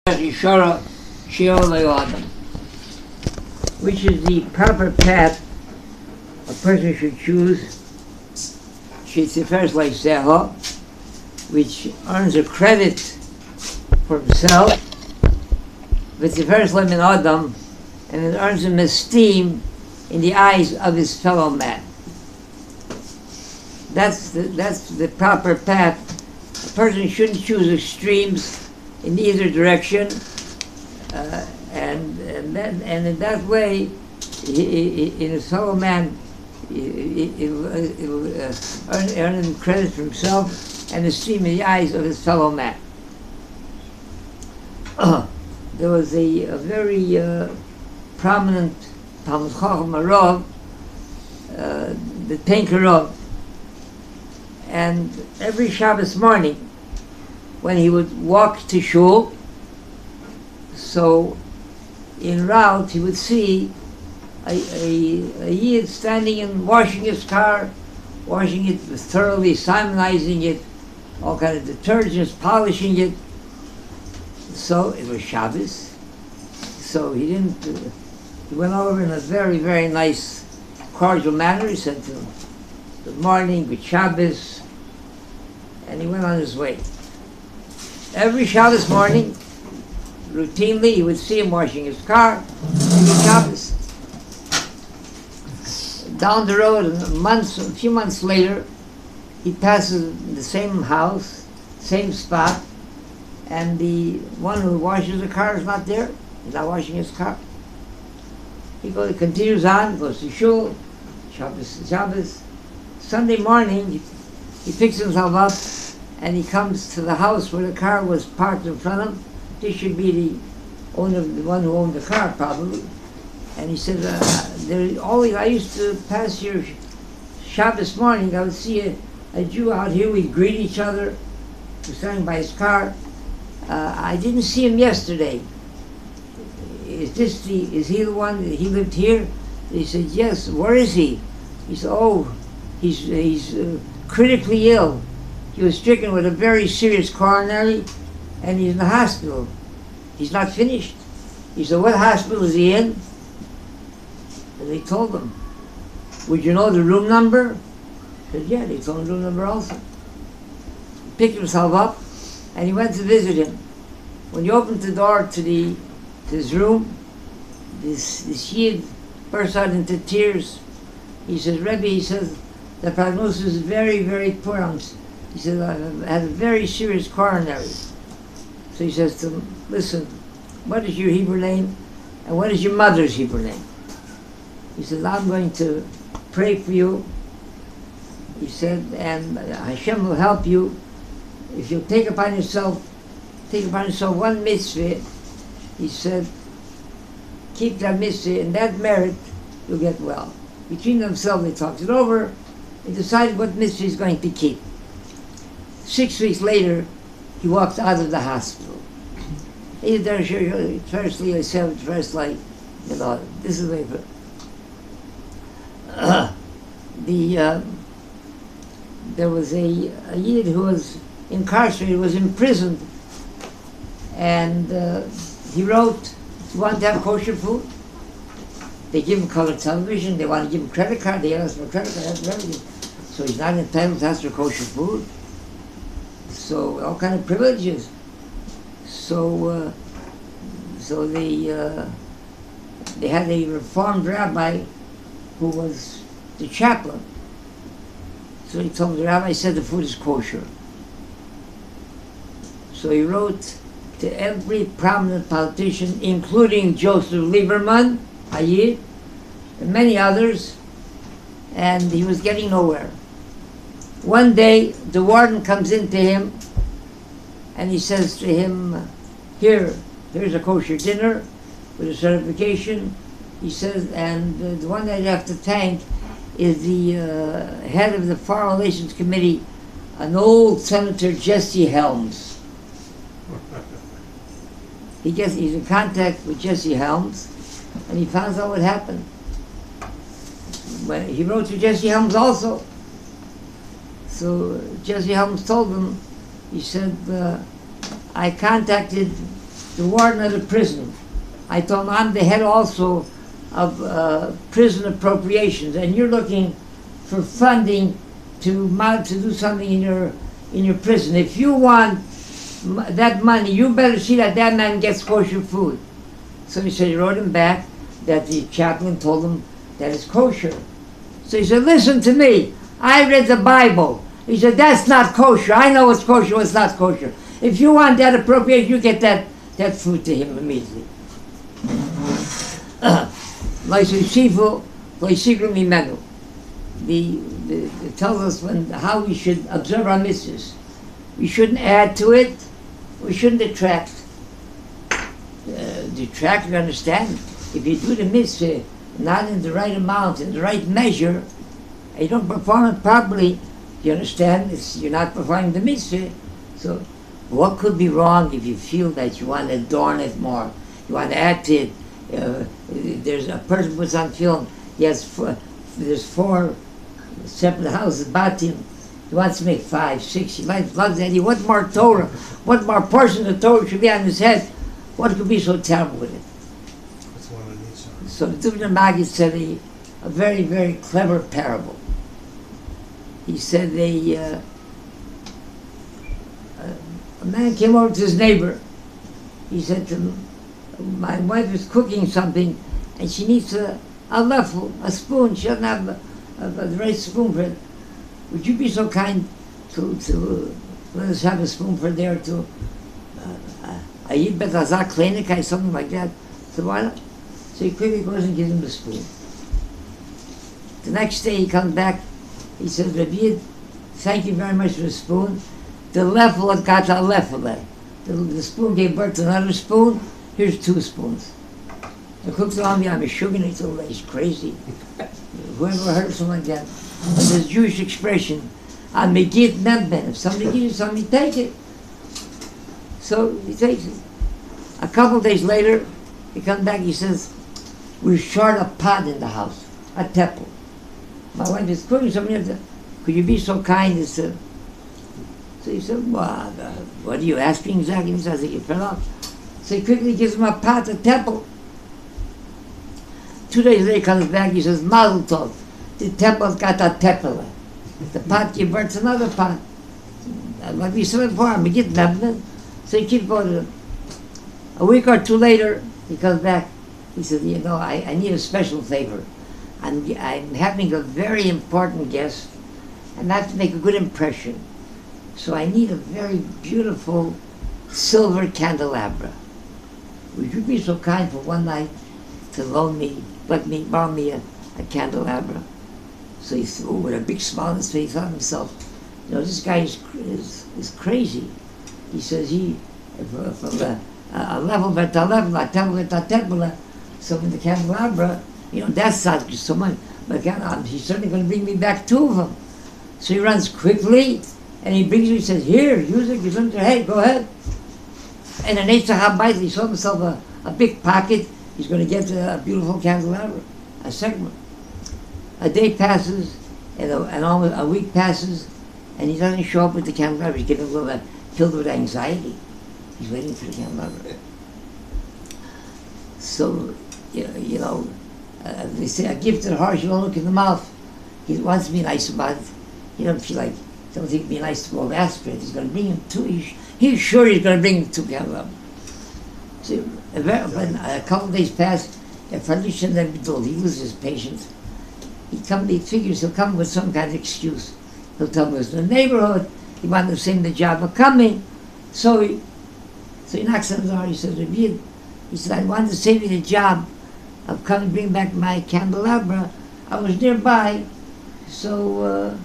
which is the proper path a person should choose, which earns a credit for himself, and it earns him esteem in the eyes of his fellow man. That's the proper path. A person shouldn't choose extremes in either direction, and in that way, in his fellow man, it'll earn him credit for himself and esteem in the eyes of his fellow man. There was a very prominent Talmud Chacham Rav, the Tenka Ruv, and every Shabbos morning, when he would walk to shul, so en route he would see a Yid standing and washing his car, washing it thoroughly, simonizing it, all kind of detergents, polishing it. So it was Shabbos. So he went over in a very, very nice, cordial manner. He said to him, "Good morning, good Shabbos," and he went on his way. Every Shabbos morning, routinely, he would see him washing his car every Shabbos. Down the road, a few months later, he passes the same house, same spot, and the one who washes the car is not there. He's not washing his car. He continues on, goes to shul, Shabbos. Sunday morning, he picks himself up, and he comes to the house where the car was parked in front of him. This should be the owner, the one who owned the car, probably. And he said, I used to pass here Shabbos morning. I would see a Jew out here. We'd greet each other. He was standing by his car. I didn't see him yesterday. Is he the one? He lived here? He said, yes. Where is he? He said, he's critically ill. He was stricken with a very serious coronary, and he's in the hospital. He's not finished. He said, what hospital is he in? And they told him, would you know the room number? He said, yeah, they told him the room number also. He picked himself up, and he went to visit him. When he opened the door to his room, this Yid burst out into tears. He says, Rebbe, he says, the prognosis is very, very poor. He says, I had a very serious coronary. So he says to him, listen, what is your Hebrew name? And what is your mother's Hebrew name? He says, I'm going to pray for you. He said, and Hashem will help you if you take upon yourself one mitzvah. He said, keep that mitzvah, and that merit you'll get well. Between themselves, they talked it over and decided what mitzvah he's going to keep. 6 weeks later, he walked out of the hospital. Firstly, I said, this is the there was a Yid who was incarcerated, was imprisoned, and he wrote, he wanted to have kosher food. They give him color television, they want to give him credit card, they ask for credit card, that's everything. So he's not entitled to ask for kosher food. So all kind of privileges. So they had a Reformed rabbi who was the chaplain. So he told the rabbi, said the food is kosher. So he wrote to every prominent politician, including Joseph Lieberman, Ayid, and many others, and he was getting nowhere. One day, the warden comes into him, and he says to him, here's a kosher dinner with a certification. He says, and the one that you have to thank is the head of the Foreign Relations Committee, an old Senator Jesse Helms. He's in contact with Jesse Helms, and he finds out what happened. When he wrote to Jesse Helms also. So Jesse Helms told him, he said, I contacted the warden of the prison. I told him, I'm the head also of prison appropriations, and you're looking for funding to do something in your prison. If you want that money, you better see that man gets kosher food. So he said he wrote him back that the chaplain told him that it's kosher. So he said, listen to me, I read the Bible. He said, that's not kosher. I know what's kosher, what's not kosher. If you want that appropriation, you get that food to him immediately. It tells us how we should observe our mitzvahs. We shouldn't add to it. We shouldn't detract. Detract, you understand? If you do the mitzvah not in the right amount, in the right measure, and you don't perform it properly, you understand? You're not performing the mitzvah. So what could be wrong if you feel that you want to adorn it more? You want to add to it. There's a person puts on film, there's 4 separate houses, batim. He wants to make 5, 6. He loves that. What more Torah? What more portion of Torah should be on his head? What could be so terrible with it? That's one of these. So the Dubner Maggid said a very, very clever parable. He said a man came over to his neighbor. He said to him, my wife is cooking something and she needs a leffel, a spoon. She doesn't have the right spoon for it. Would you be so kind to let us have a spoon for there to Ayid Betazak Klinikai, something like that? So why not? So he quickly goes and gives him the spoon. The next day he comes back, he says, Rabbi, thank you very much for the spoon. The leffel had got a leffel. The spoon gave birth to another spoon. Here's 2 spoons. The cook's on me, I'm a sugar, and he told me, he's crazy. Whoever heard something like that? But this Jewish expression, I'm a git memben. If somebody gives you something, take it. So he takes it. A couple of days later, he comes back, he says, we're short a pot in the house, a teppel. My wife is cooking something else. Could you be so kind as to... So he said, well, what are you asking exactly? He says, I think you fell off. So he quickly gives him a pot, a teppel. 2 days later he comes back, he says, Mazel Tov, the temple's got a teppel. The pot gives birth to another pot. Like we said before, I'm getting that. So he keeps going. A week or 2 later, he comes back. He says, you know, I need a special favor. I'm having a very important guest, and I have to make a good impression. So I need a very beautiful silver candelabra. Would you be so kind for one night to borrow me a candelabra? So he said, with a big smile on his face, he thought to himself, you know, this guy is crazy. He says from a level at a level, a temple at a temple, so in the candelabra, you know, that's not so much. But he's certainly going to bring me back 2 of them. So he runs quickly, and he brings me, he says, here, use it, gives him to, hey, go ahead. And an Eitzah he saw himself a big pocket. He's going to get a beautiful candelabra, a second one. A day passes, and almost a week passes, and he doesn't show up with the candelabra. He's getting a little filled with anxiety. He's waiting for the candelabra. So, you know, they say a gift to the heart, you don't look in the mouth. He wants to be nice about it. He don't feel like, don't think it'd be nice to go and ask for it. He's going to bring him 2. He's sure he's going to bring 2 candelabras. See, when a couple of days pass, he loses his patience. He figures he'll come with some kind of excuse. He'll tell me it was in the neighborhood, he wanted to send the job of coming. So he knocks on the door, he says, Rebbe, he said, I wanted to save you the job of coming bring back my candelabra. I was nearby, so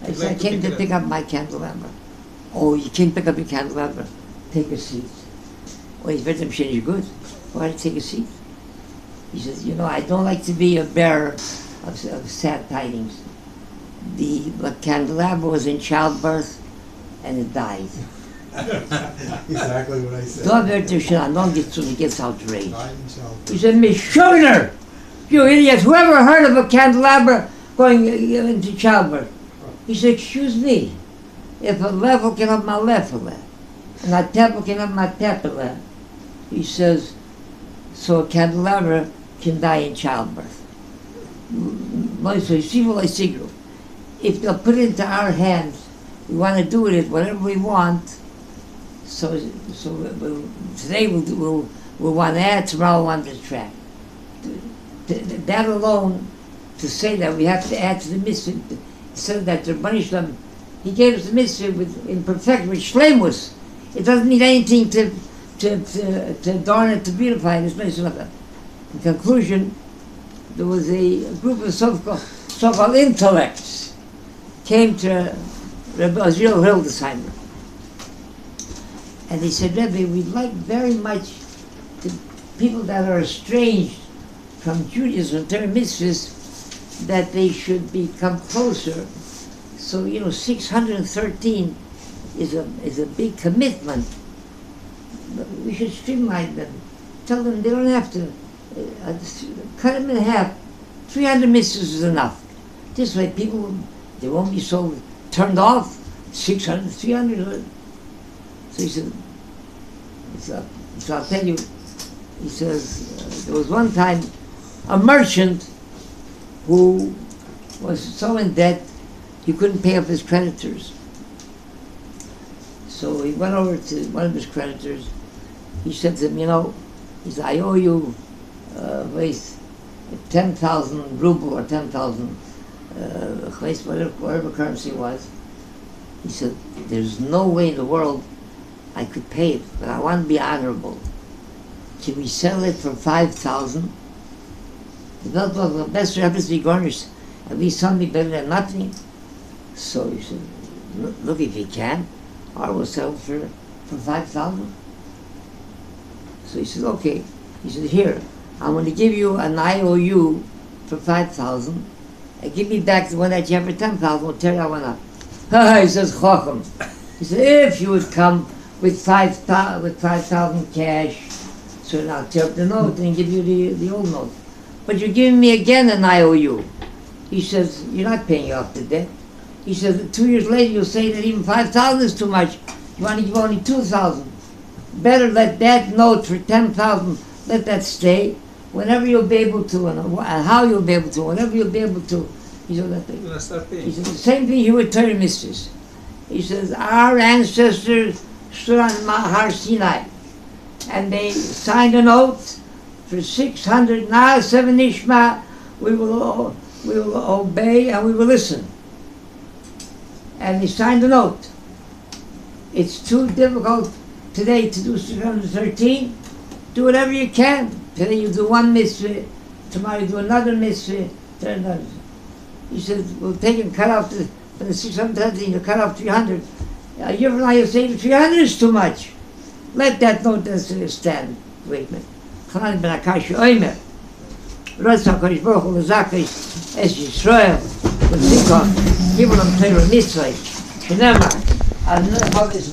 I said, I came to pick up my candelabra. Oh, you can't pick up your candelabra. Take a seat. Oh, he's very good. Why did you take a seat? He says, you know, I don't like to be a bearer of sad tidings. The candelabra was in childbirth and it died. Exactly what I said. Don't get through, he gets outraged. He said, Mishuggner! You idiot, whoever heard of a candelabra going into childbirth? He said, excuse me, if a level can have my level, and a temple can have my temple, He says, so a candelabra can die in childbirth. If they'll put it into our hands, we want to do with it whatever we want. So today we'll want to add, tomorrow we'll want to subtract. That alone, to say that we have to add to the mitzvah, said that the Rebbe Shalom, he gave us the mitzvah in perfection, with shleimus. It doesn't need anything to adorn it, to beautify it. In conclusion, there was a group of so-called intellects came to Rav Azriel Hildesheimer, and they said, Rebbe, we'd like very much the people that are estranged from Judaism, their mitzvahs, that they should become closer. So 613 is a big commitment. But we should streamline them. Tell them they don't have to cut them in half. 300 mitzvahs is enough. This way, people they won't be so turned off. 600, 300. So he said, so I'll tell you. He says there was one time a merchant who was so in debt he couldn't pay off his creditors. So he went over to one of his creditors. He said to him, he said, I owe you 10,000 ruble or 10,000 whatever currency it was. He said, there's no way in the world I could pay it, but I want to be honorable. Can we sell it for 5,000? The best happens to be garnished. At least something better than nothing. So he said, look if you can, I will sell for 5,000. So he said, okay. He said, here, I'm going to give you an IOU for 5,000. And give me back the one that you have for 10,000. I'll tear that one up. He says, Chochem. He said, if you would come with 5,000 cash, so I'll tear up the note and give you the old note. But you're giving me again an IOU. He says, you're not paying off the debt. He says, 2 years later you'll say that even 5,000 is too much. You want to give only 2,000. Better let that note for 10,000, let that stay. Whenever you'll be able to, and how you'll be able to, whenever you'll be able to. He said, he said the same thing here with Torah mitzvahs. He says, our ancestors stood on Har Sinai, and they signed an oath for 600 Na'aseh Nishma. We will obey and we will listen. And they signed an oath. It's too difficult today to do 613. Do whatever you can. Today you do one mitzvah, tomorrow you do another mitzvah, another. He says, we'll take and cut off from the 613, you cut off 300. A year from now you'll say 300 is too much. Let that note stand. Wait a minute. Chanan ben Akash Oimer. Rodz HaKadosh Baruch Hu L'Zakis Es Yisrael L'Zikon Gibul Am Torah Mitzvah Shenema Al Nefesh